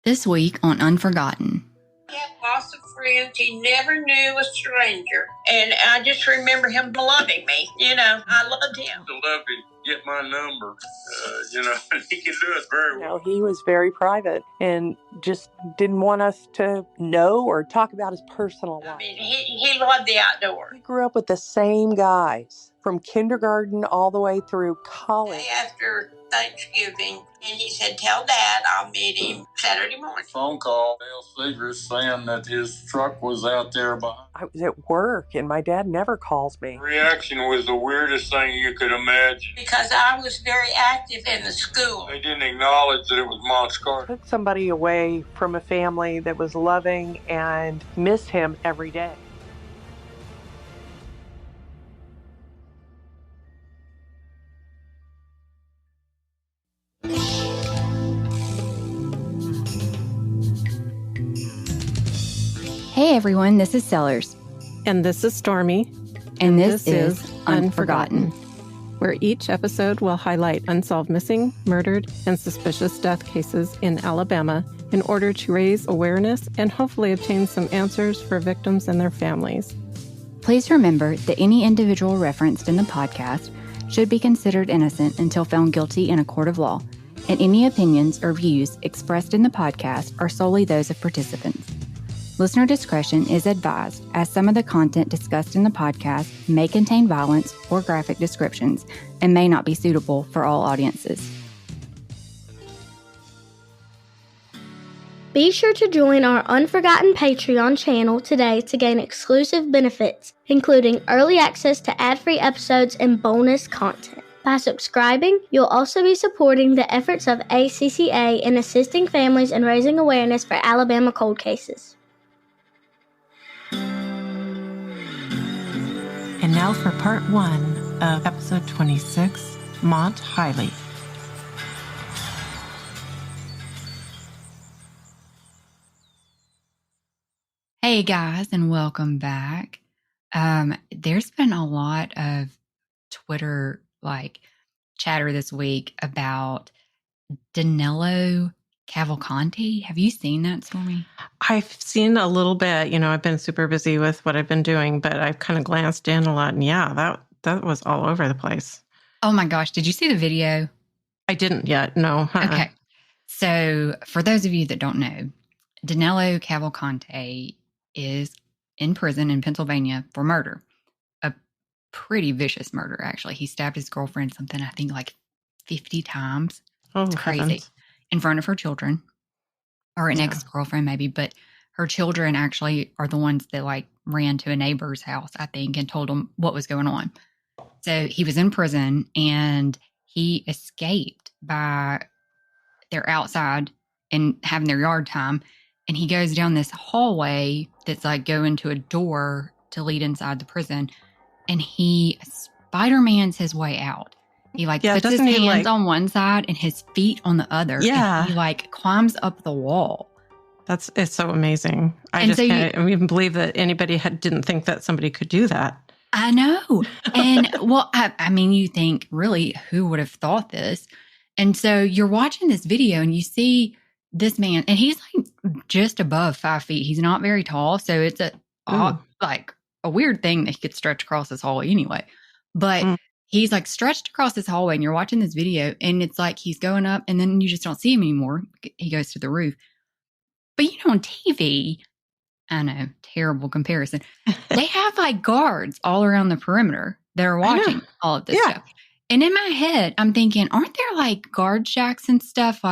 This week on Unforgotten. He had lots of friends. He never knew a stranger. And I just remember him loving me. I loved him. To love him, get my number. He can do it very well. He was very private and just didn't want us to know or talk about his personal life. He loved the outdoors. We grew up with the same guys from kindergarten all the way through college. After Thanksgiving, and he said, "Tell Dad I'll meet him Saturday morning." Phone call, Dale Seegers saying that his truck was out there behind. I was at work, and my dad never calls me. The reaction was the weirdest thing you could imagine. Because I was very active in the school. They didn't acknowledge that it was Mont's car. Took somebody away from a family that was loving and miss him every day. Hey everyone, this is Sellers. And this is Stormy. And this is Unforgotten, where each episode will highlight unsolved missing, murdered, and suspicious death cases in Alabama in order to raise awareness and hopefully obtain some answers for victims and their families. Please remember that any individual referenced in the podcast should be considered innocent until found guilty in a court of law, and any opinions or views expressed in the podcast are solely those of participants. Listener discretion is advised, as some of the content discussed in the podcast may contain violence or graphic descriptions and may not be suitable for all audiences. Be sure to join our Unforgotten Patreon channel today to gain exclusive benefits, including early access to ad-free episodes and bonus content. By subscribing, you'll also be supporting the efforts of ACCA in assisting families and raising awareness for Alabama cold cases. And now for part 1 of episode 26, Mont Highley. Hey guys, and welcome back. There's been a lot of Twitter chatter this week about Danilo Cavalcanti. Have you seen that, Stormy? I've seen a little bit. I've been super busy with what I've been doing, but I've kind of glanced in a lot. And yeah, that was all over the place. Oh my gosh. Did you see the video? I didn't yet. No. Okay. So for those of you that don't know, Danilo Cavalcanti is in prison in Pennsylvania for murder. A pretty vicious murder, actually. He stabbed his girlfriend something, I think 50 times. Oh, it's crazy. Heavens. In front of her children, or an ex-girlfriend maybe, but her children actually are the ones that ran to a neighbor's house, I think, and told them what was going on. So he was in prison and he escaped they're outside and having their yard time. And he goes down this hallway that's going to a door to lead inside the prison. And he Spider-Mans his way out. He puts his hands on one side and his feet on the other. Yeah. And he climbs up the wall. It's so amazing. I just can't even believe that anybody didn't think that somebody could do that. I know. And I mean, you think, really, who would have thought this? And so you're watching this video and you see this man, and he's just above 5 feet. He's not very tall. So it's a weird thing that he could stretch across this hallway anyway. But he's stretched across this hallway, and you're watching this video, and it's he's going up, and then you just don't see him anymore. He goes to the roof. But on TV, I know, terrible comparison. They have guards all around the perimeter that are watching all of this stuff. And in my head, I'm thinking, aren't there guard shacks and stuff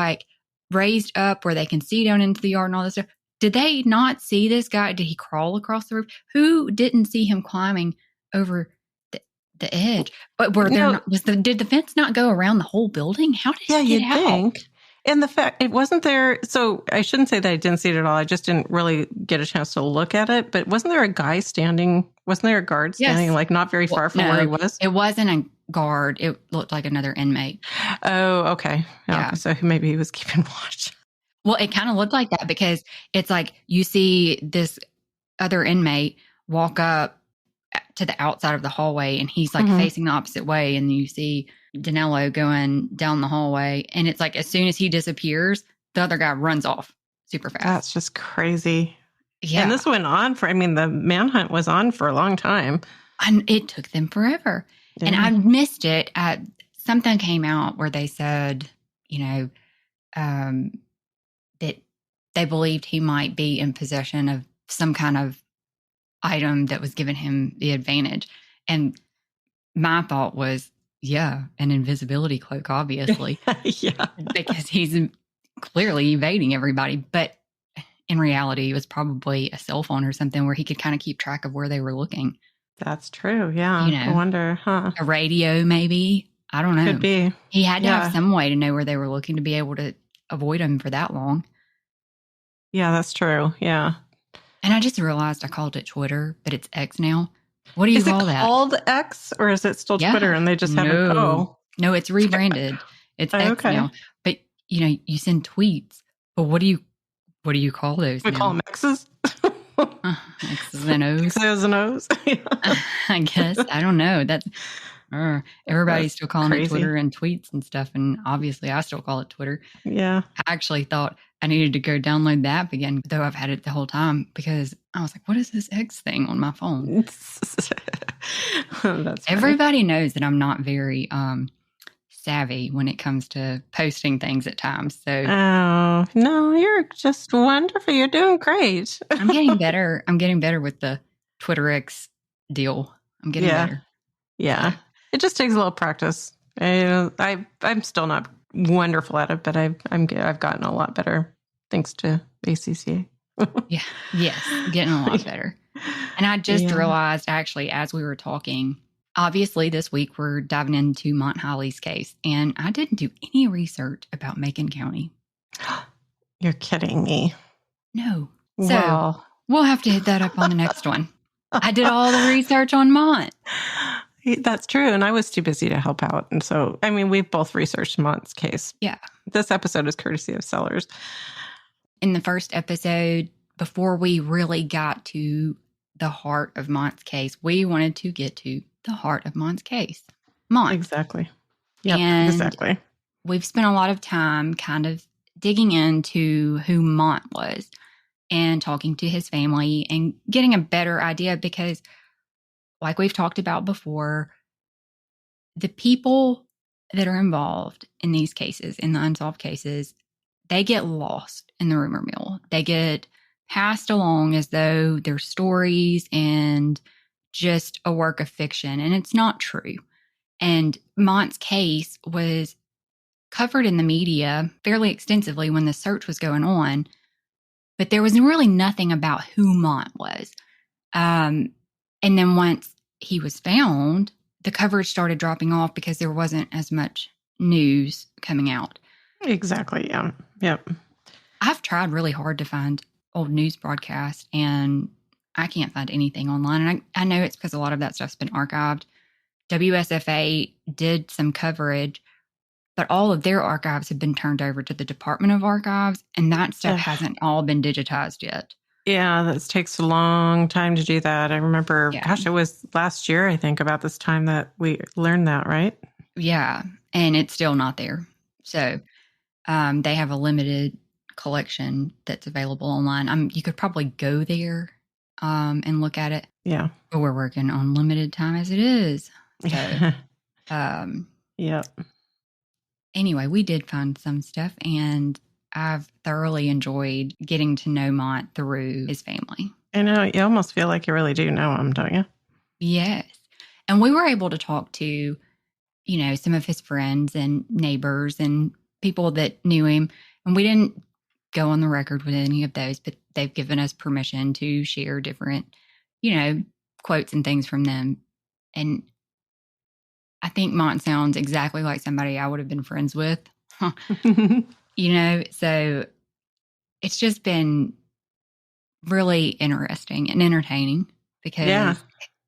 raised up where they can see down into the yard and all this stuff? Did they not see this guy? Did he crawl across the roof? Who didn't see him climbing over the edge? But did the fence not go around the whole building? How did he get out? Think. And the fact it wasn't there, so I shouldn't say that I didn't see it at all. I just didn't really get a chance to look at it. But wasn't there a guy standing? Wasn't there a guard standing not very far from where he was? It wasn't a guard. It looked like another inmate. Oh, okay. Yeah. So maybe he was keeping watch. Well, it kind of looked like that because it's you see this other inmate walk up to the outside of the hallway, and he's facing the opposite way, and you see Danilo going down the hallway, and it's as soon as he disappears, the other guy runs off as super fast. That's just crazy. Yeah. And this went on the manhunt was on for a long time. And it took them forever. Yeah. And I missed it. Something came out where they said, that they believed he might be in possession of some kind of item that was giving him the advantage. And my thought was, an invisibility cloak, obviously. Yeah. Because he's clearly evading everybody. But in reality, it was probably a cell phone or something where he could kind of keep track of where they were looking. That's true. Yeah. I wonder, A radio, maybe. I don't know. Could be. He had to have some way to know where they were looking to be able to avoid them for that long. Yeah, that's true. Yeah. And I just realized I called it Twitter, but it's X now. What do you call that? Is it called X or is it still Twitter and they just haven't? No, it's rebranded. It's X now. But you send tweets. But what do you call those? We call them X's. X's and O's. X's and O's. I guess. I don't know. That's everybody's still calling it Twitter and tweets and stuff. And obviously I still call it Twitter. Yeah. I actually thought I needed to go download the app again, though I've had it the whole time because I was like, what is this X thing on my phone? That's Everybody knows that I'm not very savvy when it comes to posting things at times. So no, you're just wonderful. You're doing great. I'm getting better. I'm getting better with the Twitter X deal. I'm getting better. Yeah. So. It just takes a little practice. I'm still not wonderful at it, but I've gotten a lot better thanks to ACCA. Yes, getting a lot better. And I just realized actually as we were talking, obviously this week we're diving into Mont Highley's case, and I didn't do any research about Macon County. You're kidding me. No. So we'll have to hit that up on the next one. I did all the research on Mont. That's true. And I was too busy to help out. And so, we've both researched Mont's case. Yeah. This episode is courtesy of Sellers. In the first episode, before we really got to the heart of Mont's case, we wanted to get to the heart of Mont's case. Mont. Exactly. Yeah, exactly. We've spent a lot of time kind of digging into who Mont was and talking to his family and getting a better idea because like we've talked about before, the people that are involved in these cases, in the unsolved cases, they get lost in the rumor mill. They get passed along as though they're stories and just a work of fiction, and it's not true. And Mont's case was covered in the media fairly extensively when the search was going on, but there was really nothing about who Mont was. And then once he was found, the coverage started dropping off because there wasn't as much news coming out. Exactly. Yeah. Yep. I've tried really hard to find old news broadcasts and I can't find anything online. And I know it's because a lot of that stuff's been archived. WSFA did some coverage, but all of their archives have been turned over to the Department of Archives, and that stuff hasn't all been digitized yet. Yeah, that takes a long time to do that. I remember, it was last year, I think, about this time that we learned that, right? Yeah, and it's still not there. So they have a limited collection that's available online. You could probably go there and look at it. Yeah. But we're working on limited time as it is. So, yep. Anyway, we did find some stuff, and I've thoroughly enjoyed getting to know Mont through his family. I know. You almost feel like you really do know him, don't you? Yes. And we were able to talk to, some of his friends and neighbors and people that knew him. And we didn't go on the record with any of those, but they've given us permission to share different, quotes and things from them. And I think Mont sounds exactly like somebody I would have been friends with. So it's just been really interesting and entertaining because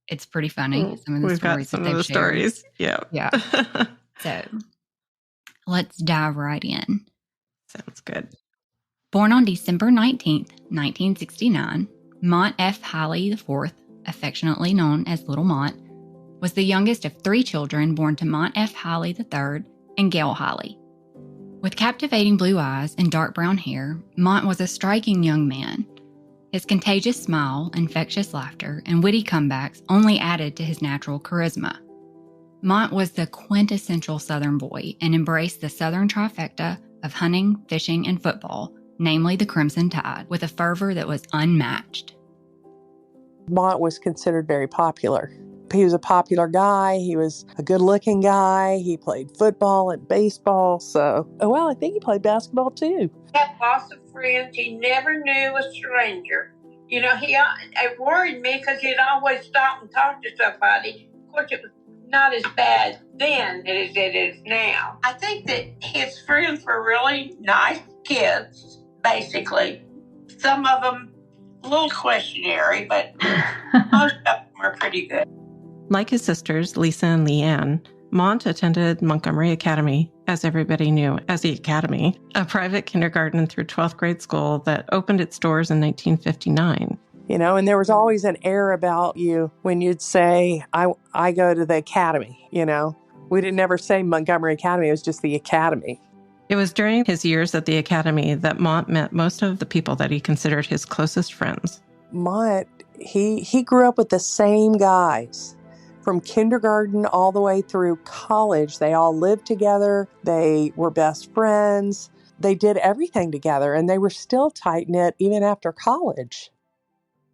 it's pretty funny. Some of the We've stories got some that of the they've shared. stories. Yeah. Yeah. So let's dive right in. Sounds good. Born on December 19th, 1969, Mont F. Highley IV, affectionately known as Little Mont, was the youngest of 3 children born to Mont F. Highley III and Gail Highley. With captivating blue eyes and dark brown hair, Mont was a striking young man. His contagious smile, infectious laughter, and witty comebacks only added to his natural charisma. Mont was the quintessential Southern boy and embraced the Southern trifecta of hunting, fishing, and football, namely the Crimson Tide, with a fervor that was unmatched. Mont was considered very popular. He was a popular guy. He was a good-looking guy. He played football and baseball. I think he played basketball too. He had lots of friends. He never knew a stranger. It worried me because he'd always stop and talk to somebody. Of course, it was not as bad then as it is now. I think that his friends were really nice kids, basically. Some of them a little questionary, but most of them were pretty good. Like his sisters, Lisa and Leanne, Mont attended Montgomery Academy, as everybody knew as the Academy, a private kindergarten through 12th grade school that opened its doors in 1959. And there was always an air about you when you'd say, I go to the Academy, We didn't ever say Montgomery Academy, it was just the Academy. It was during his years at the Academy that Mont met most of the people that he considered his closest friends. Mont, he grew up with the same guys. From kindergarten all the way through college, they all lived together. They were best friends. They did everything together, and they were still tight-knit even after college.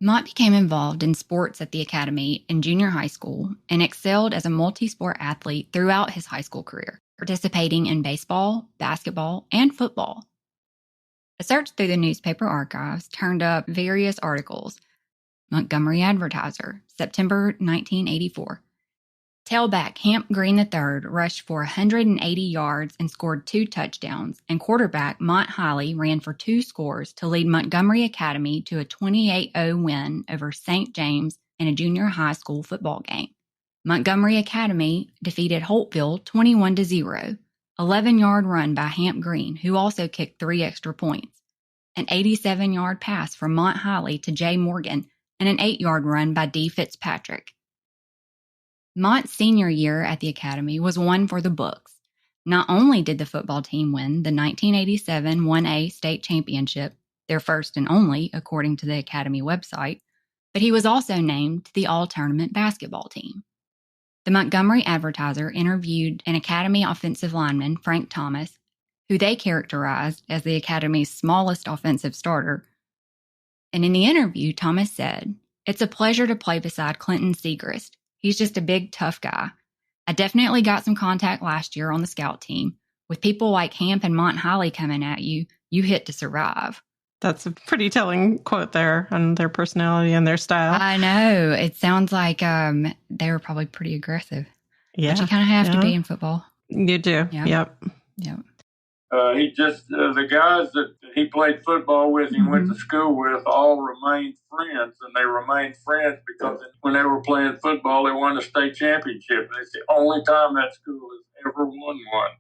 Mont became involved in sports at the Academy in junior high school and excelled as a multi-sport athlete throughout his high school career, participating in baseball, basketball, and football. A search through the newspaper archives turned up various articles. Montgomery Advertiser, September 1984. Tailback Hamp Green III rushed for 180 yards and scored 2 touchdowns, and quarterback Mont Highley ran for 2 scores to lead Montgomery Academy to a 28-0 win over St. James in a junior high school football game. Montgomery Academy defeated Holtville 21-0, 11-yard run by Hamp Green, who also kicked 3 extra points, an 87-yard pass from Mont Highley to Jay Morgan, and an 8-yard run by D. Fitzpatrick. Mont's senior year at the Academy was one for the books. Not only did the football team win the 1987 1A state championship, their first and only according to the Academy website, but he was also named to the all-tournament basketball team. The Montgomery Advertiser interviewed an Academy offensive lineman, Frank Thomas, who they characterized as the Academy's smallest offensive starter. And in the interview, Thomas said, "It's a pleasure to play beside Clinton Segrist. He's just a big, tough guy. I definitely got some contact last year on the scout team. With people like Hamp and Mont Highley coming at you, you hit to survive." That's a pretty telling quote there on their personality and their style. I know. It sounds like they were probably pretty aggressive. Yeah. But you kind of have to be in football. You do. Yep. The guys that he played football with and went to school with all remained friends, and they remained friends because when they were playing football, they won a state championship. And it's the only time that school has ever won one.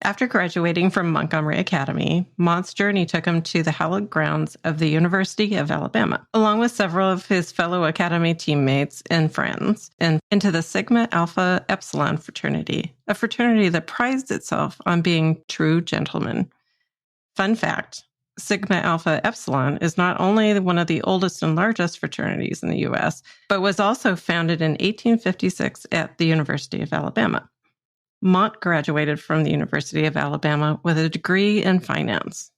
After graduating from Montgomery Academy, Mont's journey took him to the hallowed grounds of the University of Alabama, along with several of his fellow Academy teammates and friends, and into the Sigma Alpha Epsilon fraternity, a fraternity that prized itself on being true gentlemen. Fun fact, Sigma Alpha Epsilon is not only one of the oldest and largest fraternities in the U.S., but was also founded in 1856 at the University of Alabama. Mont graduated from the University of Alabama with a degree in finance.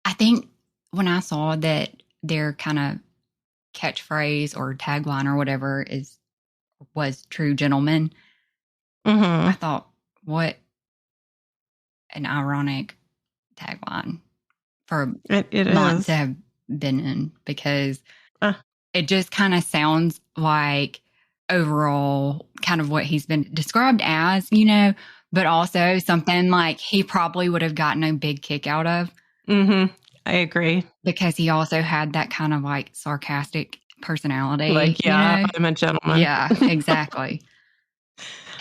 I think when I saw that their kind of catchphrase or tagline or whatever was true gentlemen, I thought, what an ironic tagline for Mont to have been in, because it just kind of sounds like overall kind of what he's been described as, but also something like he probably would have gotten a big kick out of. I agree. Because he also had that kind of like sarcastic personality. Like, I'm a gentleman. Yeah, exactly.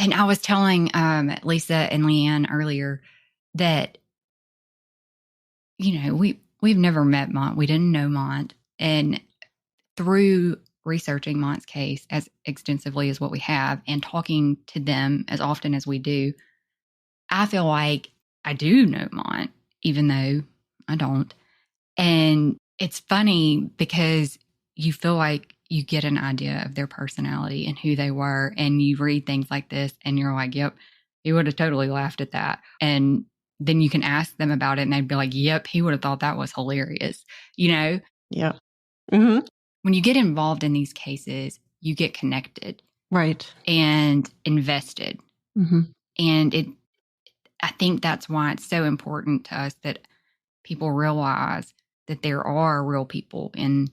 And I was telling Lisa and Leanne earlier that, we've never met Mont. We didn't know Mont. And through researching Mont's case as extensively as what we have and talking to them as often as we do, I feel like I do know Mont, even though I don't. And it's funny because you feel like you get an idea of their personality and who they were. And you read things like this and you're like, yep, he would have totally laughed at that. And then you can ask them about it and they'd be like, yep, he would have thought that was hilarious. Yeah. Mm-hmm. When you get involved in these cases, you get connected. Right. And invested. Mm-hmm. And I think that's why it's so important to us that people realize that there are real people in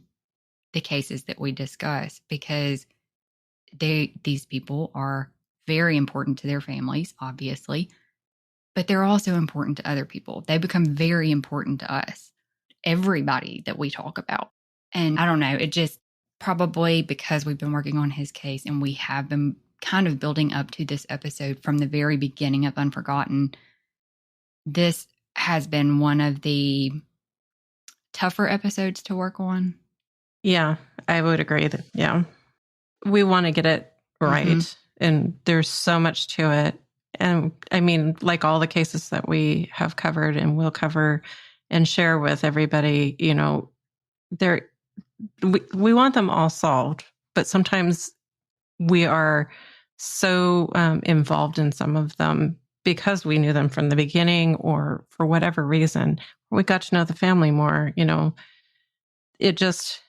the cases that we discuss, because these people are very important to their families, obviously, but they're also important to other people. They become very important to us, everybody that we talk about. And I don't know, it just probably because we've been working on his case and we have been kind of building up to this episode from the very beginning of Unforgotten, this has been one of the tougher episodes to work on. Yeah, I would agree that, yeah. We want to get it right. Mm-hmm. And there's so much to it. And I mean, like all the cases that we have covered and will cover and share with everybody, you know, we want them all solved, but sometimes we are so involved in some of them because we knew them from the beginning or for whatever reason. We got to know the family more, you know. It just,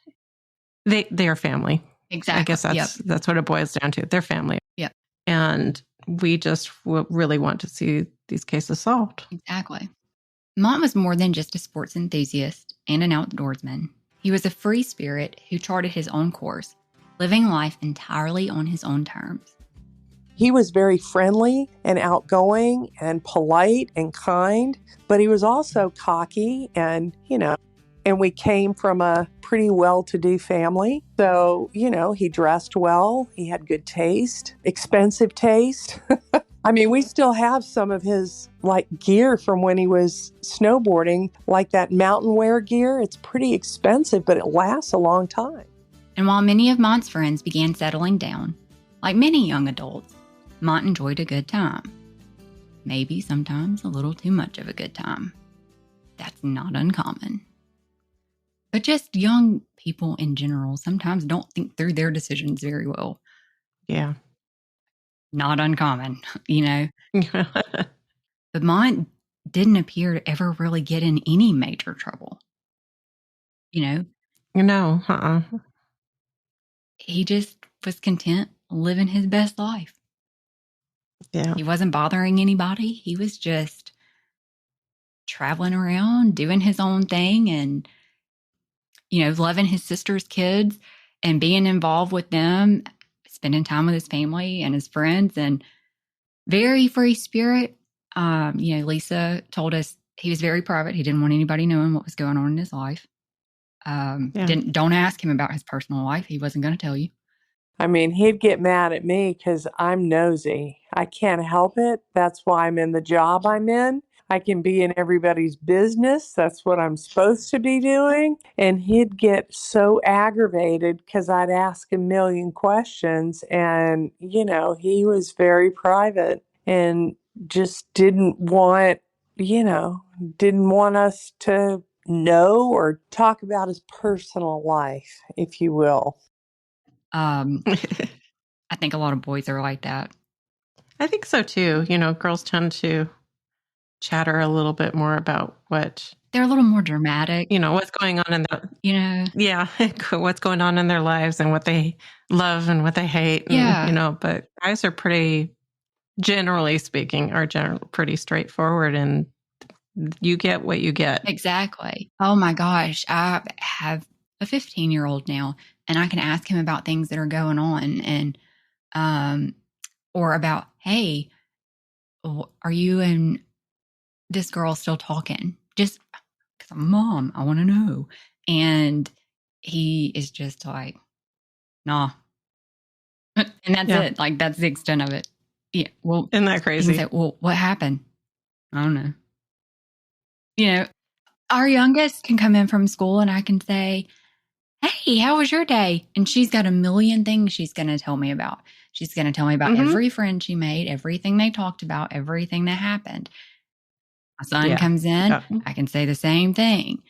they are family. Exactly. I guess that's what it boils down to. They're family. Yeah. And we just really want to see these cases solved. Exactly. Mont was more than just a sports enthusiast and an outdoorsman. He was a free spirit who charted his own course, living life entirely on his own terms. He was very friendly and outgoing and polite and kind, but he was also cocky and, you know, and we came from a pretty well-to-do family. So, you know, he dressed well. He had good taste, expensive taste. I mean, we still have some of his like gear from when he was snowboarding, like that mountain wear gear. It's pretty expensive, but it lasts a long time. And while many of Mont's friends began settling down, like many young adults, Mont enjoyed a good time. Maybe sometimes a little too much of a good time. That's not uncommon. But just young people in general sometimes don't think through their decisions very well. Yeah. Not uncommon, you know. But Mont didn't appear to ever really get in any major trouble. You know? No, He just was content living his best life. Yeah. He wasn't bothering anybody. He was just traveling around, doing his own thing and, you know, loving his sister's kids and being involved with them, spending time with his family and his friends, and very free spirit. You know, Lisa told us he was very private. He didn't want anybody knowing what was going on in his life. Don't ask him about his personal life. He wasn't going to tell you. I mean, he'd get mad at me because I'm nosy. I can't help it. That's why I'm in the job I'm in. I can be in everybody's business. That's what I'm supposed to be doing. And he'd get so aggravated because I'd ask a million questions. And, you know, he was very private and just didn't want us to know or talk about his personal life, if you will. I think a lot of boys are like that. I think so too. You know, girls tend to chatter a little bit more about what they're a little more dramatic. You know, what's going on in the, you know, yeah, what's going on in their lives and what they love and what they hate. And, yeah. You know, but guys are pretty, generally speaking, pretty straightforward, and you get what you get. Exactly. Oh my gosh. I have a 15-year-old now, and I can ask him about things that are going on and, or about, hey, are you and this girl still talking? Just because I'm mom, I want to know. And he is just like, nah. And that's it. Like, that's the extent of it. Yeah. Well, isn't that crazy? Say, well, what happened? I don't know. You know, our youngest can come in from school and I can say, hey, how was your day? And she's got a million things she's going to tell me about. She's going to tell me about every friend she made, everything they talked about, everything that happened. My son comes in, I can say the same thing.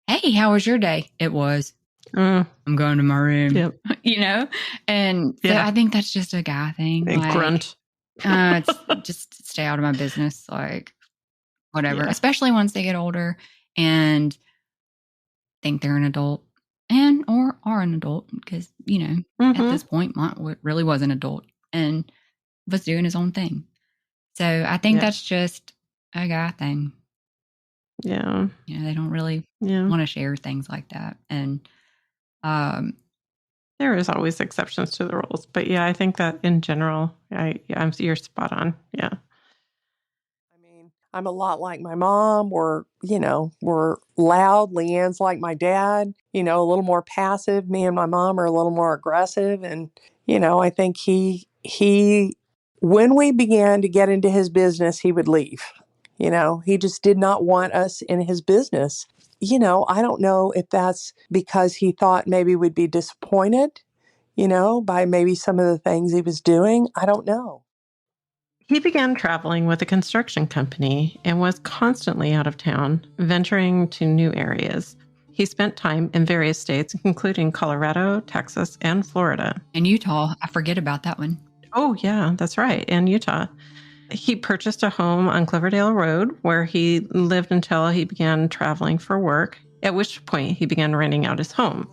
Hey, how was your day? It was. I'm going to my room. You know? And so I think that's just a guy thing. And grunt. It's just stay out of my business, like whatever. Especially once they get older and think they're an adult or are an adult, because, you know, at this point, Mont really was an adult and was doing his own thing. So I think that's just a guy thing. Yeah. You know, they don't really want to share things like that. And there is always exceptions to the rules. But I think that in general, you're spot on. Yeah. I mean, I'm a lot like my mom. We're loud. Leanne's like my dad, a little more passive. Me and my mom are a little more aggressive. And, I think he, when we began to get into his business, he would leave. He just did not want us in his business. I don't know if that's because he thought maybe we'd be disappointed, by maybe some of the things he was doing. I don't know. He began traveling with a construction company and was constantly out of town, venturing to new areas. He spent time in various states, including Colorado, Texas, and Florida. And Utah. I forget about that one. Oh, yeah, that's right. And Utah. He purchased a home on Cloverdale Road where he lived until he began traveling for work, at which point he began renting out his home.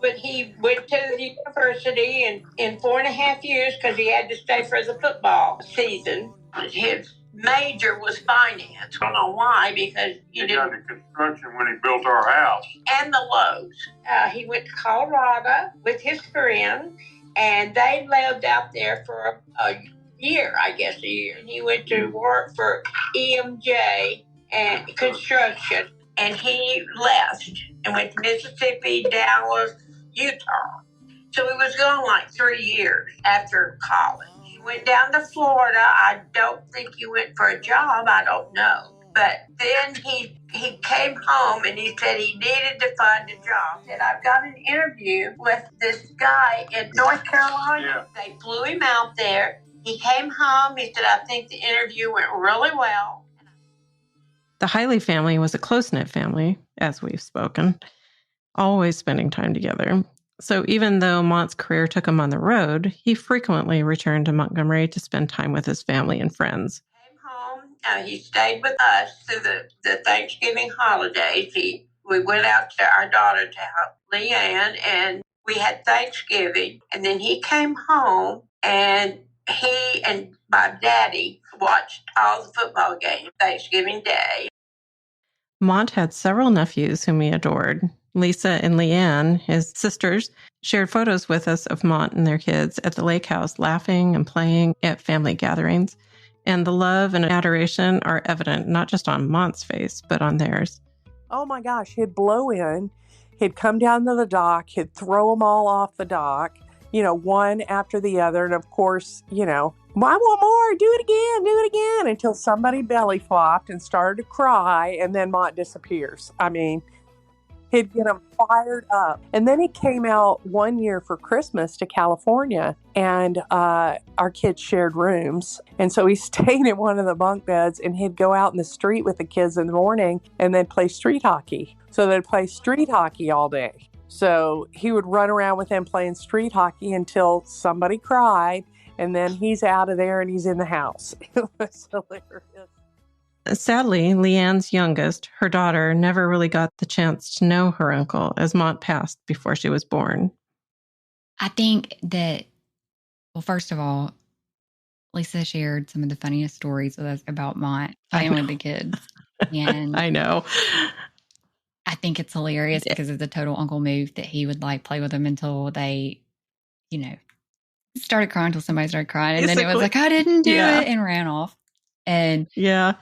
But he went to the university in 4.5 years because he had to stay for the football season. His major was finance. I don't know why, because he got into construction when he built our house. And the Lowe's. He went to Colorado with his friend, and they lived out there for a year. And he went to work for EMJ and construction, and he left and went to Mississippi, Dallas, Utah. So he was gone like 3 years after college. He went down to Florida. I don't think he went for a job. I don't know. But then he came home and he said he needed to find a job. He said, I've got an interview with this guy in North Carolina. Yeah. They flew him out there. He came home. He said, I think the interview went really well. The Highley family was a close-knit family, as we've spoken, always spending time together. So even though Mont's career took him on the road, he frequently returned to Montgomery to spend time with his family and friends. Came home. He stayed with us through the Thanksgiving holidays. We went out to our daughter's house, Leanne, and we had Thanksgiving. And then he came home, and he and my daddy watched all the football games Thanksgiving Day. Mont had several nephews whom he adored. Lisa and Leanne, his sisters, shared photos with us of Mont and their kids at the lake house, laughing and playing at family gatherings. And the love and adoration are evident not just on Mont's face, but on theirs. Oh my gosh, he'd blow in, he'd come down to the dock, he'd throw them all off the dock, one after the other. And of course, I want more, do it again, until somebody belly flopped and started to cry, and then Mont disappears. I mean, he'd get them fired up. And then he came out one year for Christmas to California, and our kids shared rooms. And so he stayed in one of the bunk beds, and he'd go out in the street with the kids in the morning and then play street hockey. So they'd play street hockey all day. So he would run around with them playing street hockey until somebody cried, and then he's out of there and he's in the house. It was hilarious. Sadly, Leanne's youngest, her daughter, never really got the chance to know her uncle as Mont passed before she was born. I think that, well, first of all, Lisa shared some of the funniest stories with us about Mont playing with the kids. And I know. I think it's hilarious because it's a total uncle move that he would play with them until they, started crying until somebody started crying. And then it was like, I didn't do it, and ran off. And yeah,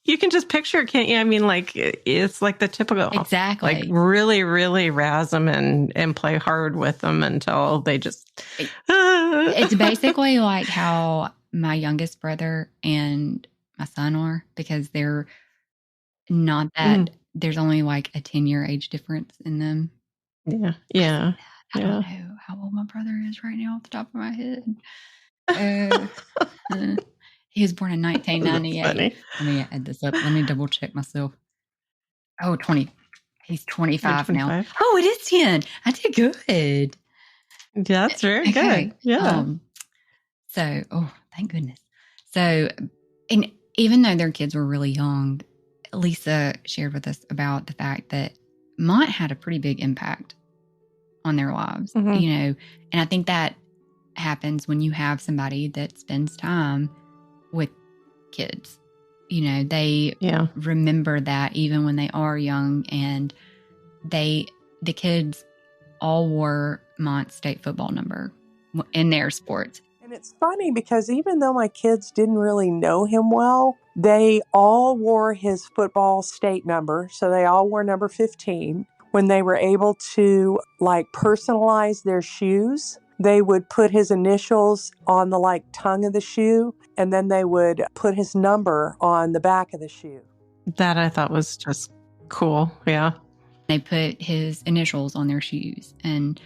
you can just picture it, can't you? I mean, it's like the typical, exactly, really, really razz them and play hard with them until they just. It's basically like how my youngest brother and my son are, because they're not that. There's only a 10-year age difference in them. Yeah. I don't know how old my brother is right now off the top of my head. He was born in 1998. Funny. Let me add this up. Let me double check myself. Oh, 20. He's 25 now. 25? Oh, it is 10. I did good. That's very Okay. good. Yeah. Thank goodness. So, and even though their kids were really young, Lisa shared with us about the fact that Mont had a pretty big impact on their lives, Mhm. you know, and I think that happens when you have somebody that spends time with kids. You know, they Yeah. remember that even when they are young, and the kids all wore Mont's state football number in their sports. And it's funny because even though my kids didn't really know him well, they all wore his football state number. So they all wore number 15. When they were able to personalize their shoes, they would put his initials on the tongue of the shoe, and then they would put his number on the back of the shoe. That I thought was just cool. Yeah. They put his initials on their shoes. And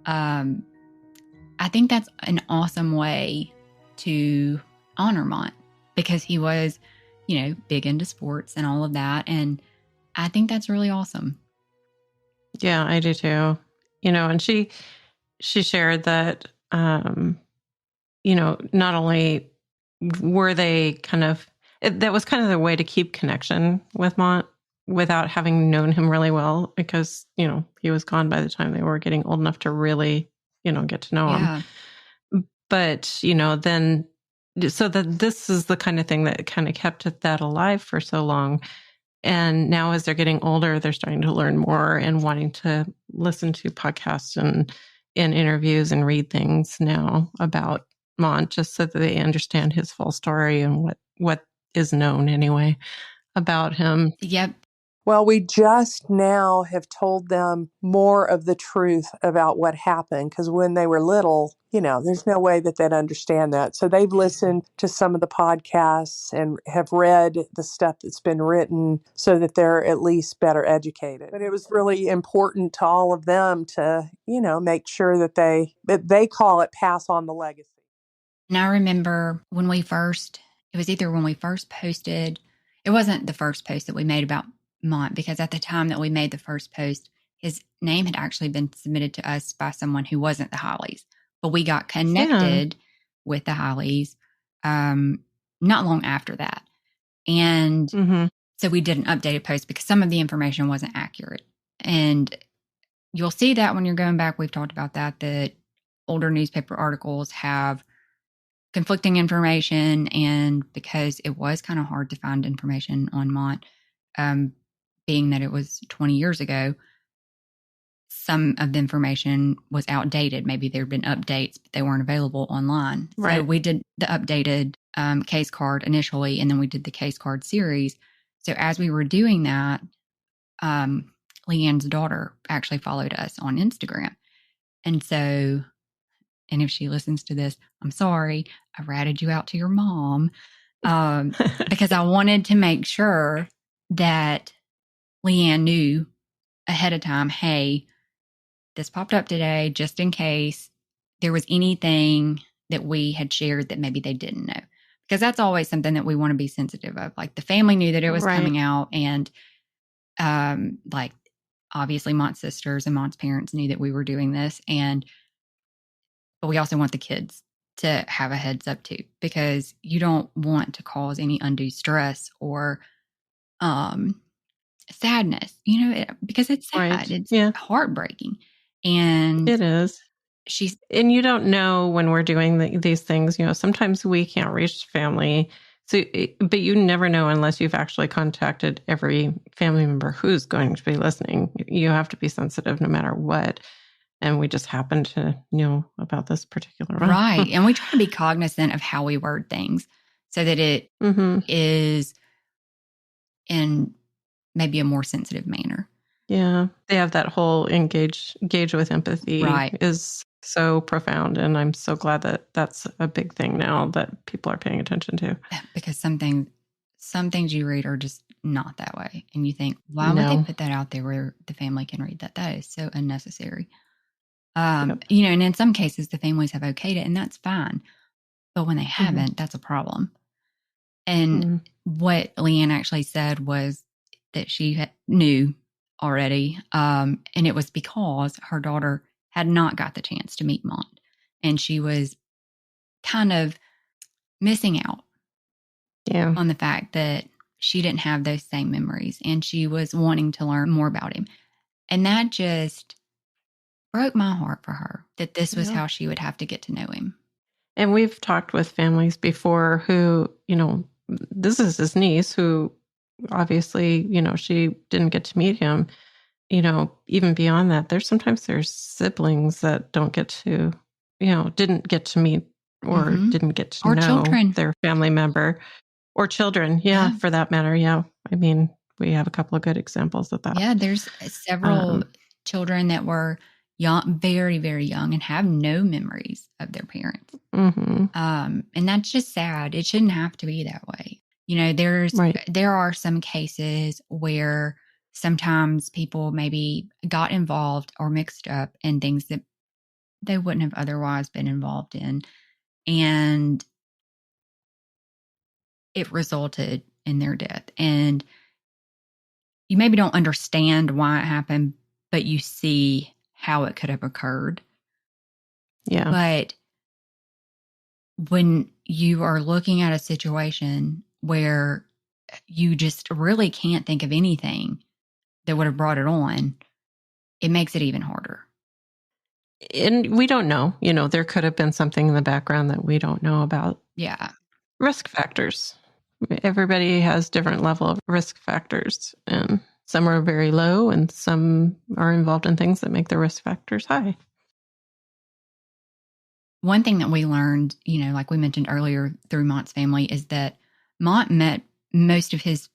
I think that's an awesome way to honor Mont, because he was, you know, big into sports and all of that. And I think that's really awesome. Yeah, I do too. You know, and she shared that, you know, not only were they that was kind of the way to keep connection with Mont without having known him really well, because, you know, he was gone by the time they were getting old enough to really, you know, get to know him. But, you know, then, so that this is the kind of thing that kind of kept that alive for so long. And now as they're getting older, they're starting to learn more and wanting to listen to podcasts and interviews and read things now about Mont, just so that they understand his full story and what is known anyway about him. Yep. Well, we just now have told them more of the truth about what happened, because when they were little, you know, there's no way that they'd understand that. So they've listened to some of the podcasts and have read the stuff that's been written so that they're at least better educated. But it was really important to all of them to, you know, make sure that they call it pass on the legacy. And I remember when we first posted, it wasn't the first post that we made about Mont, because at the time that we made the first post, his name had actually been submitted to us by someone who wasn't the Highlays. But we got connected with the Highlays not long after that. And so we did an updated post because some of the information wasn't accurate. And you'll see that when you're going back, we've talked about that older newspaper articles have conflicting information. And because it was kind of hard to find information on Mont, being that it was 20 years ago, some of the information was outdated. Maybe there had been updates, but they weren't available online. Right. So we did the updated case card initially, and then we did the case card series. So as we were doing that, Leanne's daughter actually followed us on Instagram. And so, and if she listens to this, I'm sorry, I ratted you out to your mom because I wanted to make sure that Leanne knew ahead of time, hey, this popped up today, just in case there was anything that we had shared that maybe they didn't know. Because that's always something that we want to be sensitive of. Like the family knew that it was coming out, and obviously Mont's sisters and Mont's parents knew that we were doing this, but we also want the kids to have a heads up too, because you don't want to cause any undue stress or sadness, you know, because it's sad. Right. It's heartbreaking. And it is. And you don't know when we're doing these things, you know, sometimes we can't reach family. So, but you never know unless you've actually contacted every family member who's going to be listening. You have to be sensitive no matter what. And we just happen to know about this particular one. Right. And we try to be cognizant of how we word things so that it is in maybe a more sensitive manner. Yeah. They have that whole engage with empathy is so profound. And I'm so glad that that's a big thing now that people are paying attention to. Because some things you read are just not that way. And you think, why would they put that out there where the family can read that? That is so unnecessary. You know, and in some cases the families have okayed it, and that's fine. But when they haven't, that's a problem. And what Leanne actually said was that she knew already. And it was because her daughter had not got the chance to meet Mont. And she was kind of missing out on the fact that she didn't have those same memories. And she was wanting to learn more about him. And that just broke my heart for her, that this was how she would have to get to know him. And we've talked with families before who, this is his niece who obviously, she didn't get to meet him. Even beyond that, there's siblings that don't get to, didn't get to meet or didn't get to know children. Their family member or children. Yeah, for that matter. Yeah. I mean, we have a couple of good examples of that. Yeah, there's several children that were young, very, very young, and have no memories of their parents. And that's just sad. It shouldn't have to be that way. There are some cases where sometimes people maybe got involved or mixed up in things that they wouldn't have otherwise been involved in. And it resulted in their death. And you maybe don't understand why it happened, but you see how it could have occurred. Yeah. But when you are looking at a situation where you just really can't think of anything that would have brought it on, it makes it even harder. And we don't know, there could have been something in the background that we don't know about. Yeah. Risk factors. Everybody has different level of risk factors, and some are very low and some are involved in things that make the risk factors high. One thing that we learned, like we mentioned earlier through Mont's family, is that Mont met most of his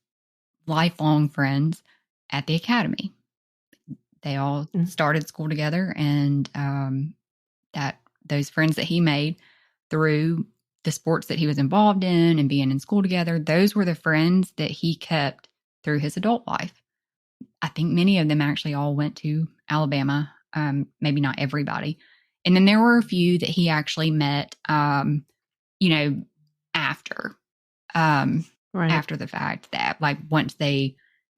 lifelong friends at the academy. They all started school together, and that those friends that he made through the sports that he was involved in and being in school together, those were the friends that he kept through his adult life. I think many of them actually all went to Alabama, maybe not everybody. And then there were a few that he actually met, after the fact, that like once they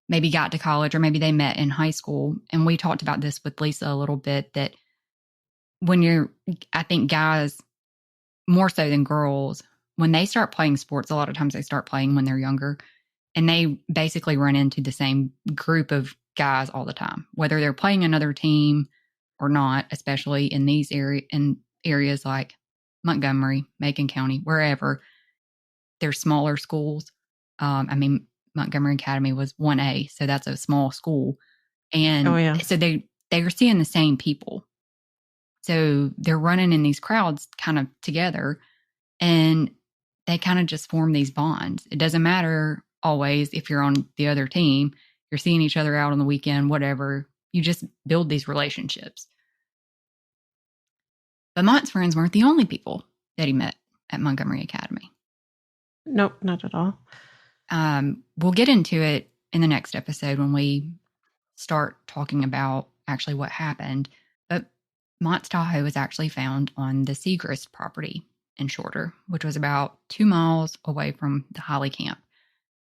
maybe got to college or maybe they met in high school. And we talked about this with Lisa a little bit, that I think guys, more so than girls, when they start playing sports, a lot of times they start playing when they're younger, and they basically run into the same group of guys all the time, whether they're playing another team or not, especially in these areas like Montgomery, Macon County, wherever they're smaller schools. Montgomery Academy was 1A, so that's a small school. And so they are seeing the same people. So they're running in these crowds kind of together, and they kind of just form these bonds. It doesn't matter always if you're on the other team, you're seeing each other out on the weekend, whatever. You just build these relationships. But Mont's friends weren't the only people that he met at Montgomery Academy. Nope, not at all. We'll get into it in the next episode when we start talking about actually what happened. But Mont's Tahoe was actually found on the Segrist property in Shorter, which was about 2 miles away from the Highley camp.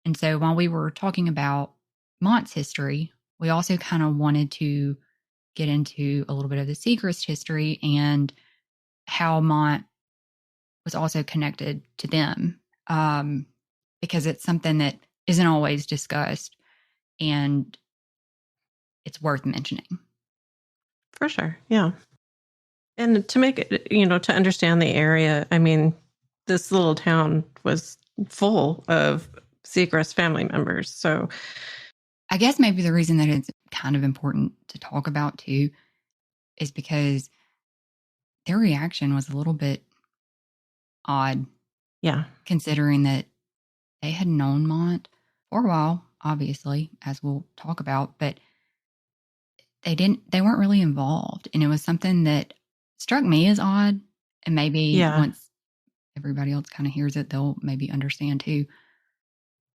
And so while we were talking about Mont's history, we also kind of wanted to get into a little bit of the Segrist history and how Mont was also connected to them, because it's something that isn't always discussed, and it's worth mentioning. For sure, yeah. And to make it, to understand the area, I mean, this little town was full of Segrist family members. So I guess maybe the reason that it's kind of important to talk about too is because their reaction was a little bit odd. Yeah. Considering that they had known Mont for a while, obviously, as we'll talk about, but they weren't really involved. And it was something that struck me as odd. And maybe once everybody else kind of hears it, they'll maybe understand too.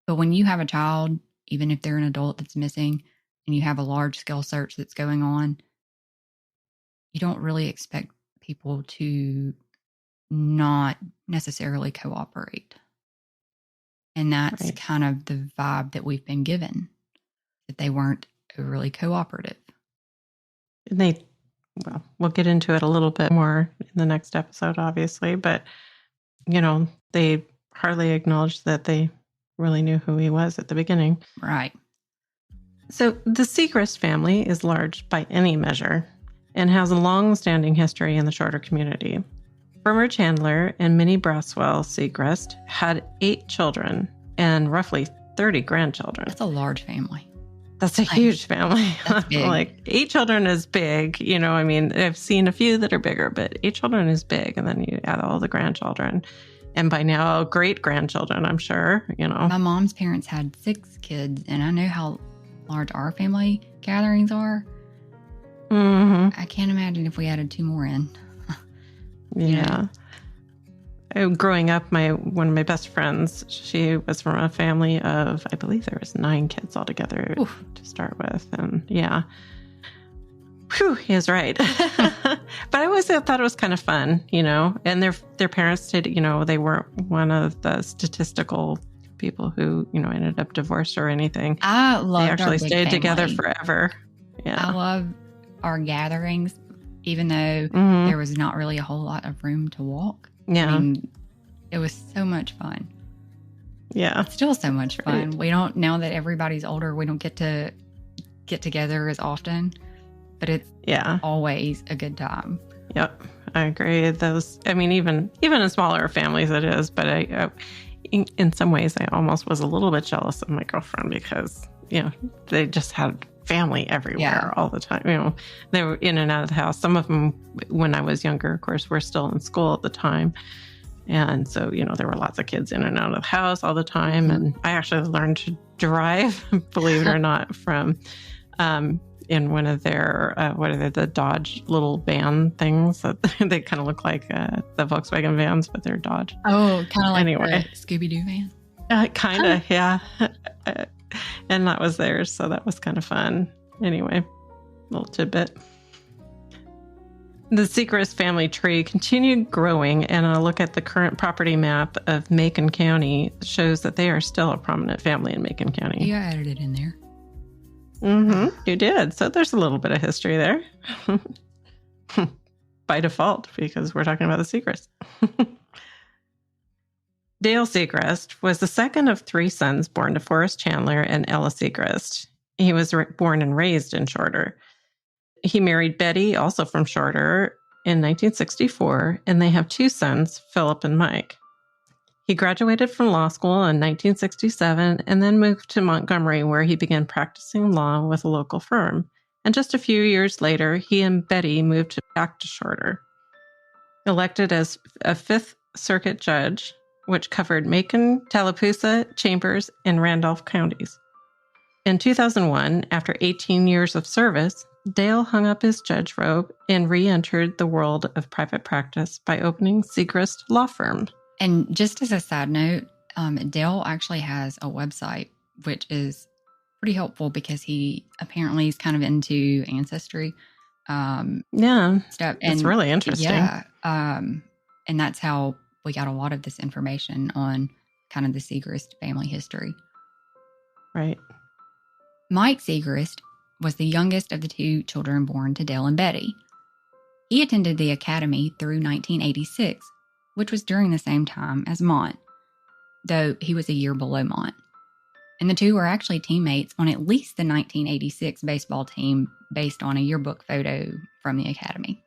But when you have a child, even if they're an adult that's missing, and you have a large scale search that's going on, you don't really expect people to not necessarily cooperate. And that's Right. kind of the vibe that we've been given, that they weren't overly cooperative. And we'll get into it a little bit more in the next episode, obviously, but, they hardly acknowledged that they really knew who he was at the beginning. Right. So the Segrist family is large by any measure and has a long-standing history in the Shorter community. Firmer Chandler and Minnie Braswell Segrist had 8 children and roughly 30 grandchildren. That's a large family. That's a huge family. That's big. Like 8 children is big. I've seen a few that are bigger, but 8 children is big. And then you add all the grandchildren. And by now, great-grandchildren, I'm sure, My mom's parents had 6 kids, and I know how large our family gatherings are. Mm-hmm. I can't imagine if we added 2 more in. Yeah. Growing up, one of my best friends, she was from a family of, I believe there was 9 kids altogether to start with. And yeah. Whew, he is right. But I always thought it was kind of fun, and their parents did, they weren't one of the statistical people who, ended up divorced or anything. I love They actually stayed together forever. Yeah. I love our gatherings, even though there was not really a whole lot of room to walk. Yeah. I mean, it was so much fun. Yeah. It's still so much fun. We don't, now that everybody's older, we don't get to get together as often, but it's always a good time. Yep. I agree. Even in smaller families it is, but in some ways I almost was a little bit jealous of my girlfriend because, they just had family everywhere all the time. They were in and out of the house. Some of them, when I was younger, of course, were still in school at the time. And so, there were lots of kids in and out of the house all the time. And I actually learned to drive, believe it or not, from in one of their, the Dodge little van things that they kind of look like the Volkswagen vans, but they're Dodge. Oh, kind of like anyway. the Scooby-Doo van? Kind of, yeah. And that was theirs, so that was kind of fun. Anyway, little tidbit. The Segrist family tree continued growing, and a look at the current property map of Macon County shows that they are still a prominent family in Macon County. You added it in there. Mm-hmm. You did. So there's a little bit of history there. By default, because we're talking about the Segrist. Dale Segrist was the second of 3 sons born to Forrest Chandler and Ella Segrist. He was born and raised in Shorter. He married Betty, also from Shorter, in 1964, and they have 2 sons, Philip and Mike. He graduated from law school in 1967 and then moved to Montgomery, where he began practicing law with a local firm. And just a few years later, he and Betty moved back to Shorter. Elected as a 5th Circuit judge, which covered Macon, Tallapoosa, Chambers, and Randolph counties. In 2001, after 18 years of service, Dale hung up his judge robe and re-entered the world of private practice by opening Segrist Law Firm. And just as a side note, Dale actually has a website, which is pretty helpful because he apparently is kind of into ancestry stuff. It's really interesting. Yeah. And that's how we got a lot of this information on kind of the Segrist family history. Right. Mike Segrist was the youngest of the 2 children born to Dale and Betty. He attended the academy through 1986, which was during the same time as Mont, though he was a year below Mont. And the 2 were actually teammates on at least the 1986 baseball team based on a yearbook photo from the academy.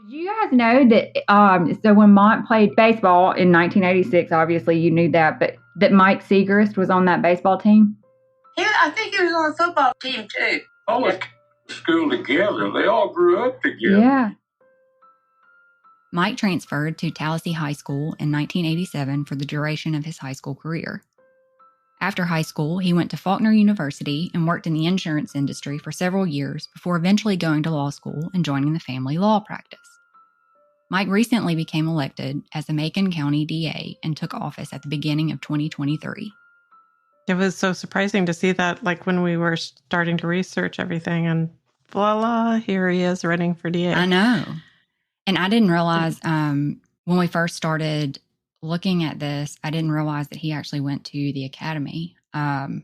Did you guys know that, so when Mont played baseball in 1986, obviously you knew that, but that Mike Segrist was on that baseball team? Yeah, I think he was on the football team too. All went to school together. They all grew up together. Yeah. Mike transferred to Tallahassee High School in 1987 for the duration of his high school career. After high school, he went to Faulkner University and worked in the insurance industry for several years before eventually going to law school and joining the family law practice. Mike recently became elected as the Macon County DA and took office at the beginning of 2023. It was so surprising to see that, like when we were starting to research everything, and voila, here he is running for DA. I know. And I didn't realize when we first started looking at this, I didn't realize that he actually went to the academy. That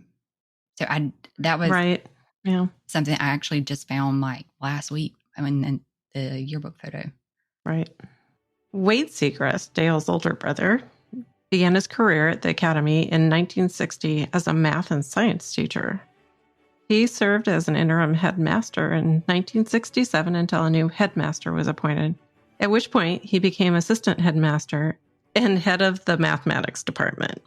was right. Yeah. something I actually just found like last week. I mean, in the yearbook photo. Right. Wade Segrest, Dale's older brother, began his career at the academy in 1960 as a math and science teacher. He served as an interim headmaster in 1967 until a new headmaster was appointed, at which point he became assistant headmaster and head of the mathematics department.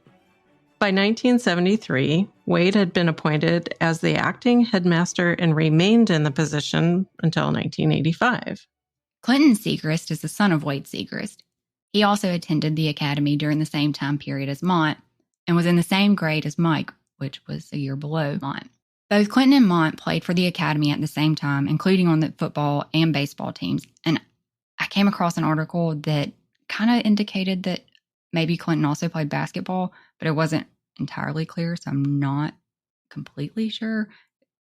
By 1973, Wade had been appointed as the acting headmaster and remained in the position until 1985. Clinton Segrest is the son of Wade Segrest. He also attended the academy during the same time period as Mont and was in the same grade as Mike, which was a year below Mont. Both Clinton and Mont played for the academy at the same time, including on the football and baseball teams. And I came across an article that kind of indicated that maybe Clinton also played basketball, but it wasn't entirely clear, so I'm not completely sure.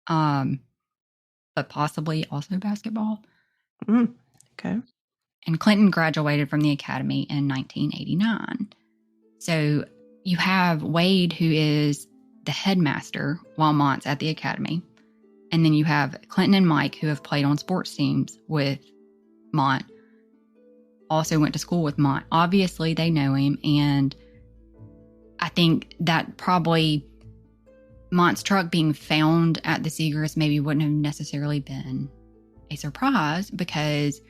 But possibly also basketball. Okay. And Clinton graduated from the academy in 1989. So you have Wade, who is the headmaster while Mont's at the academy. And then you have Clinton and Mike, who have played on sports teams with Mont, also went to school with Mont. Obviously, they know him. And I think that probably Mont's truck being found at the Segrest maybe wouldn't have necessarily been a surprise because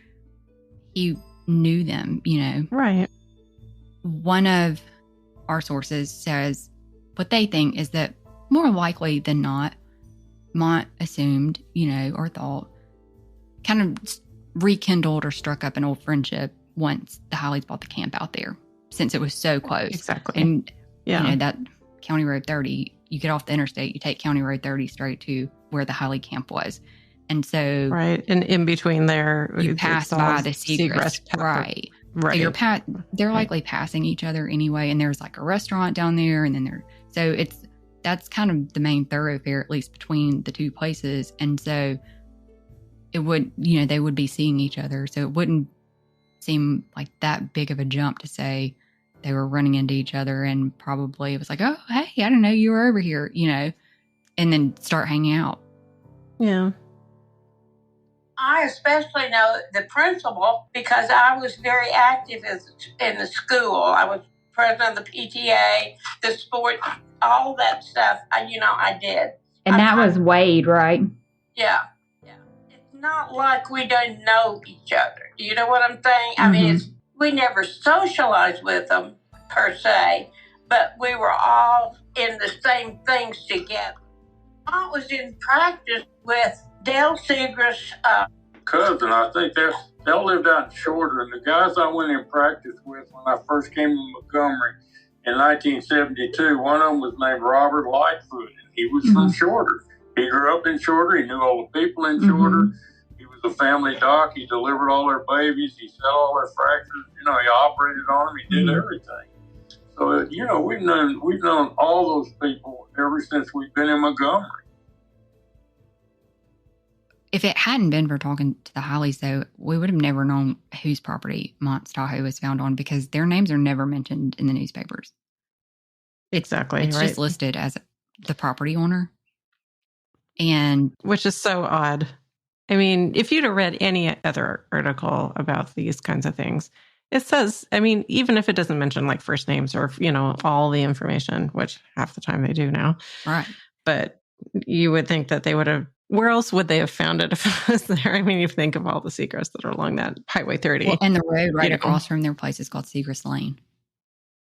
he knew them, you know. Right. One of our sources says what they think is that more likely than not, Mont assumed, you know, or thought, kind of rekindled or struck up an old friendship once the Higleys bought the camp out there, since it was so close. Exactly. And, yeah, you know, that County Road 30, you get off the interstate, you take County Road 30 straight to where the Highley camp was. And so, right, and in between there, you pass by the Segrest, right? Right. So they're likely passing each other anyway. And there's like a restaurant down there, and then that's kind of the main thoroughfare, at least between the two places. And so it would, you know, they would be seeing each other. So it wouldn't seem like that big of a jump to say they were running into each other, and probably it was like, oh, hey, I didn't know you were over here, you know, and then start hanging out. Yeah. I especially know the principal because I was very active in the school. I was president of the PTA, the sports, all that stuff. I did. And that was Wade, right? Yeah. It's not like we don't know each other. Do you know what I'm saying? I mean, we never socialized with them per se, but we were all in the same things together. I was in practice with Dale Segrest's cousin. I think they all lived out in Shorter, and the guys I went in practice with when I first came to Montgomery in 1972, one of them was named Robert Lightfoot, and he was from Shorter. He grew up in Shorter. He knew all the people in Shorter. He was a family doc. He delivered all their babies. He set all their fractures. You know, he operated on them. He did everything. So, you know, we've known all those people ever since we've been in Montgomery. If it hadn't been for talking to the Higleys, though, we would have never known whose property Mont's Tahoe was found on, because their names are never mentioned in the newspapers. Exactly. It's just listed as the property owner. And which is so odd. I mean, if you'd have read any other article about these kinds of things, it says, I mean, even if it doesn't mention like first names or, you know, all the information, which half the time they do now. Right. But you would think that they would have, where else would they have found it if it was there? I mean, you think of all the Segrest that are along that Highway 30. Well, and the road right across from their place is called Segrest Lane.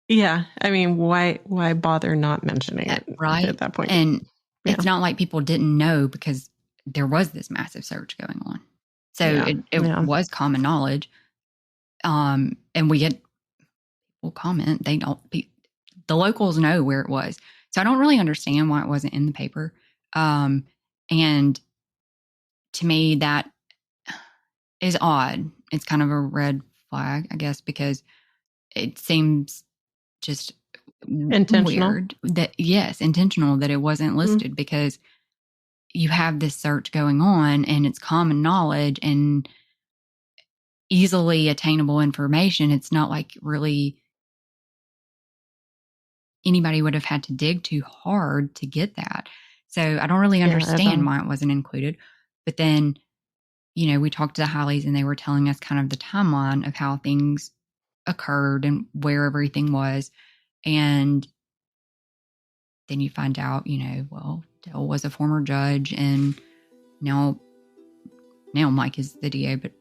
Yeah. I mean, why bother not mentioning it right at that point? And it's not like people didn't know, because there was this massive search going on. So it was common knowledge. And we get people comment, the locals know where it was. So I don't really understand why it wasn't in the paper. And to me, that is odd. It's kind of a red flag, I guess, because it seems just intentional. Weird intentional that it wasn't listed, because you have this search going on and it's common knowledge and easily attainable information. It's not like really anybody would have had to dig too hard to get that. So I don't really understand why it wasn't included. But then, we talked to the Higleys and they were telling us kind of the timeline of how things occurred and where everything was. And then you find out, well, Dale was a former judge and now Mike is the DA, but,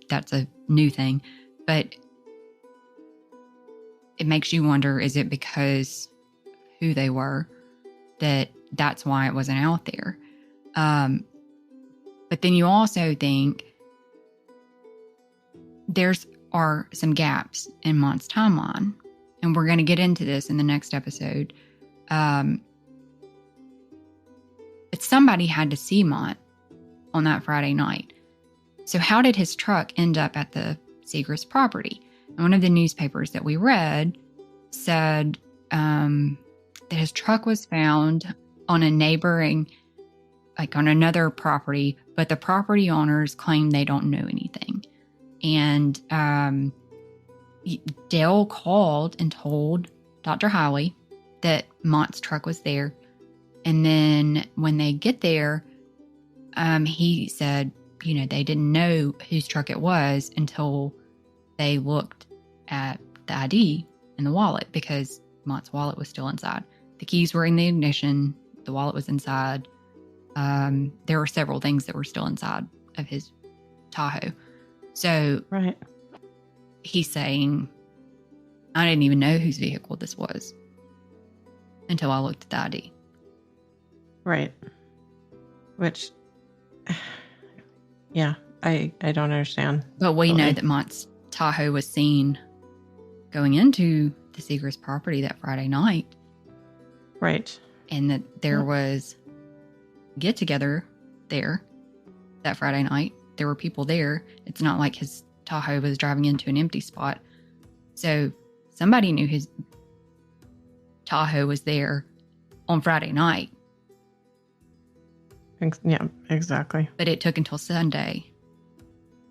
that's a new thing. But it makes you wonder, is it because who they were that's why it wasn't out there? But then you also think are some gaps in Mont's timeline. And we're going to get into this in the next episode. But somebody had to see Mont on that Friday night. So how did his truck end up at the Segrist property? And one of the newspapers that we read said that his truck was found on a neighboring, on another property, but the property owners claim they don't know anything. And Dale called and told Dr. Highley that Mont's truck was there. And then when they get there, he said, they didn't know whose truck it was until they looked at the ID in the wallet, because Mont's wallet was still inside. The keys were in the ignition. The wallet was inside. There were several things that were still inside of his Tahoe. So he's saying, I didn't even know whose vehicle this was until I looked at the ID. Right. Which, yeah, I don't understand. But we know that Mont's Tahoe was seen going into the Segrist property that Friday night. Right. And that there was get together there that Friday night. There were people there. It's not like his Tahoe was driving into an empty spot. So somebody knew his Tahoe was there on Friday night. Yeah, exactly. But it took until Sunday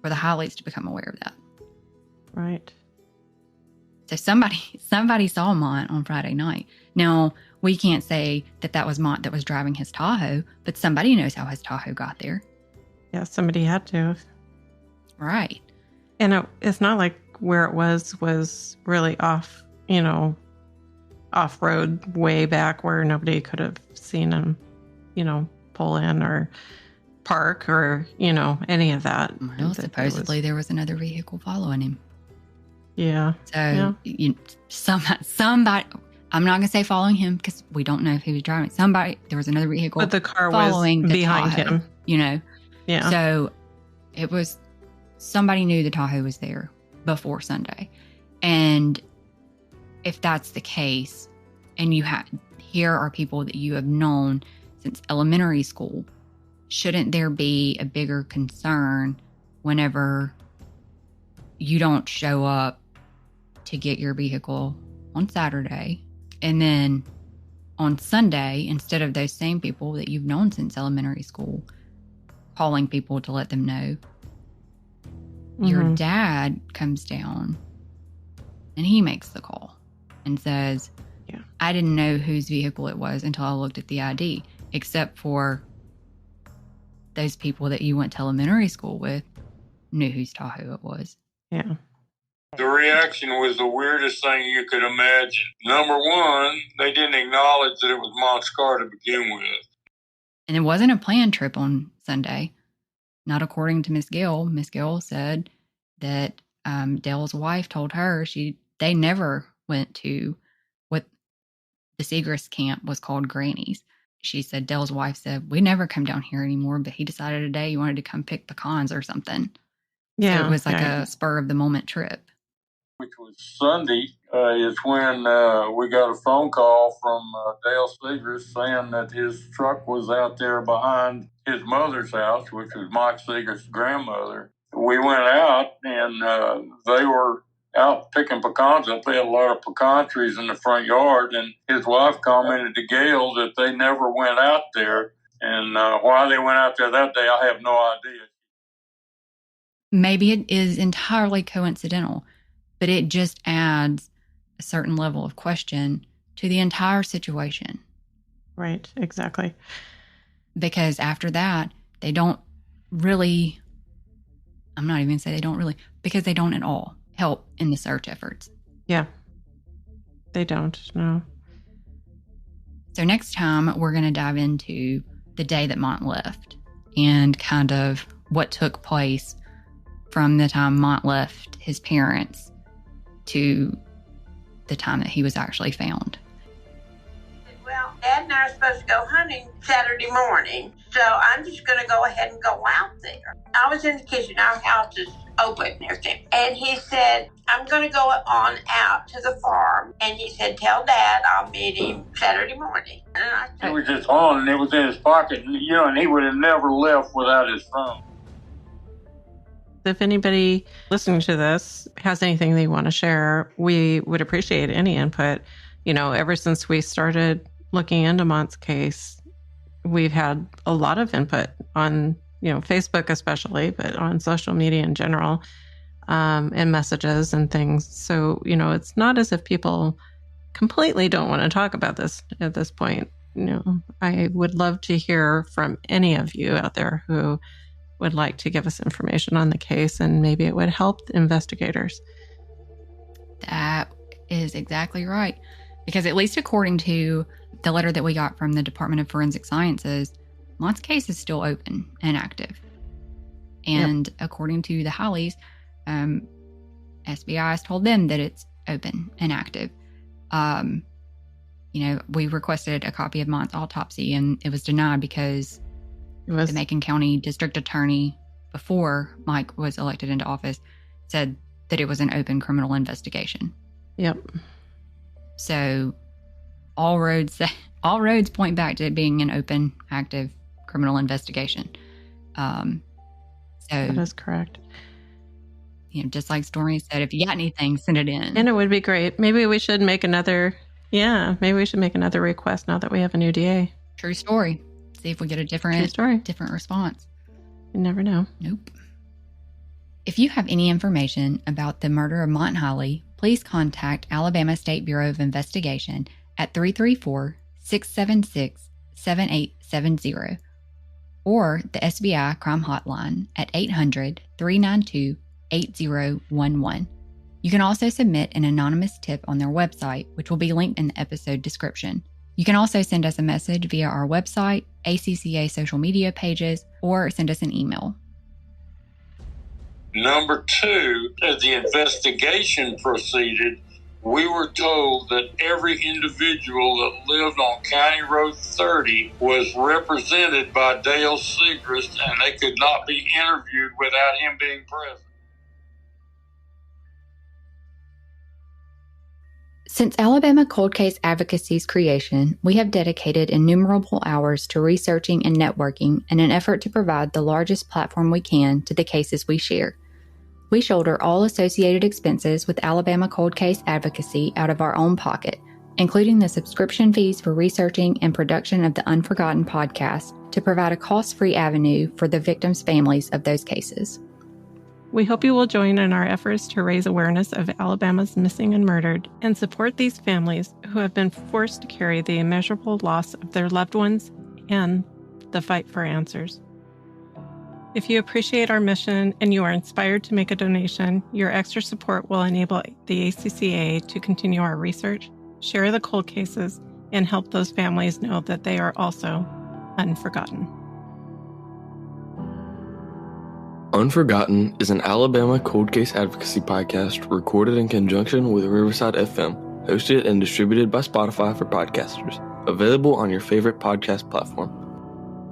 for the Higleys to become aware of that. Right. So somebody saw Mont on Friday night. Now, we can't say that was Mont that was driving his Tahoe, but somebody knows how his Tahoe got there. Yeah, somebody had to. Right. And it's not like where it was really off, off-road way back where nobody could have seen him, pull in or park or, any of that. Well, supposedly there was another vehicle following him. Yeah. So somebody, I'm not going to say following him because we don't know if he was driving. There was another vehicle. But the car following was behind Tahoe, him. Yeah. So it was, somebody knew the Tahoe was there before Sunday. And if that's the case, and here are people that you have known since elementary school, shouldn't there be a bigger concern whenever you don't show up to get your vehicle on Saturday, and then on Sunday, instead of those same people that you've known since elementary school calling people to let them know, your dad comes down and he makes the call and says, I didn't know whose vehicle it was until I looked at the ID, except for those people that you went to elementary school with knew whose Tahoe it was. Yeah. The reaction was the weirdest thing you could imagine. Number one, they didn't acknowledge that it was Mont's car to begin with. And it wasn't a planned trip on Sunday. Not according to Miss Gill. Miss Gill said that Dale's wife told her they never went to what the Segrist camp was called Granny's. She said Dale's wife said, we never come down here anymore, but he decided today he wanted to come pick pecans or something. Yeah. So it was like a spur of the moment trip. Which was Sunday, is when we got a phone call from Dale Segrist saying that his truck was out there behind his mother's house, which was Mike Segrist's grandmother. We went out and they were out picking pecans up. They had a lot of pecan trees in the front yard, and his wife commented to Gail that they never went out there. And why they went out there that day, I have no idea. Maybe it is entirely coincidental, but it just adds a certain level of question to the entire situation. Right, exactly. Because after that, they don't really, I'm not even going to say they don't really, because they don't at all help in the search efforts. Yeah. They don't, no. So next time, we're going to dive into the day that Mont left and kind of what took place from the time Mont left his parents to the time that he was actually found. Well, Dad and I are supposed to go hunting Saturday morning, so I'm just going to go ahead and go out there. I was in the kitchen. Our house is open and everything. And he said, I'm going to go on out to the farm. And he said, tell Dad I'll meet him Saturday morning. And I said, it was just on, and it was in his pocket, and, and he would have never left without his phone. If anybody listening to this has anything they want to share, we would appreciate any input. Ever since we started looking into Mont's case, we've had a lot of input on, Facebook especially, but on social media in general, and messages and things. So, it's not as if people completely don't want to talk about this at this point. I would love to hear from any of you out there who would like to give us information on the case, and maybe it would help investigators. That is exactly right. Because at least according to the letter that we got from the Department of Forensic Sciences, Mont's case is still open and active. And according to the Highlays, SBI has told them that it's open and active. We requested a copy of Mont's autopsy, and it was denied because the Macon County District Attorney, before Mike was elected into office, said that it was an open criminal investigation. Yep. So all roads point back to it being an open, active criminal investigation. So that is correct. Just like Stormy said, if you got anything, send it in. And it would be great. Maybe we should make another request now that we have a new DA. True story. See if we get a different response. You never know. Nope. If you have any information about the murder of Mont Highley, please contact Alabama State Bureau of Investigation at 334-676-7870 or the SBI Crime Hotline at 800-392-8011. You can also submit an anonymous tip on their website, which will be linked in the episode description. You can also send us a message via our website, ACCA social media pages, or send us an email. Number two, as the investigation proceeded, we were told that every individual that lived on County Road 30 was represented by Dale Segrist, and they could not be interviewed without him being present. Since Alabama Cold Case Advocacy's creation, we have dedicated innumerable hours to researching and networking in an effort to provide the largest platform we can to the cases we share. We shoulder all associated expenses with Alabama Cold Case Advocacy out of our own pocket, including the subscription fees for researching and production of the Unforgotten podcast to provide a cost-free avenue for the victims' families of those cases. We hope you will join in our efforts to raise awareness of Alabama's missing and murdered and support these families who have been forced to carry the immeasurable loss of their loved ones and the fight for answers. If you appreciate our mission and you are inspired to make a donation, your extra support will enable the ACCA to continue our research, share the cold cases, and help those families know that they are also unforgotten. Unforgotten is an Alabama cold case advocacy podcast recorded in conjunction with Riverside FM, hosted and distributed by Spotify for podcasters, available on your favorite podcast platform.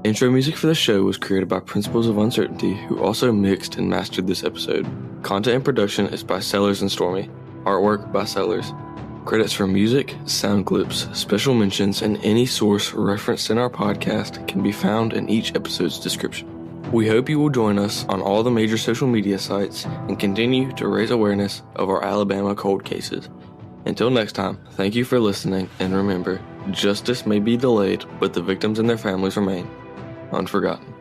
Intro music for the show was created by Principles of Uncertainty, who also mixed and mastered this episode. Content and production is by Sellers and Stormy. Artwork by Sellers. Credits for music, sound clips, special mentions, and any source referenced in our podcast can be found in each episode's description. We hope you will join us on all the major social media sites and continue to raise awareness of our Alabama cold cases. Until next time, thank you for listening, and remember, justice may be delayed, but the victims and their families remain unforgotten.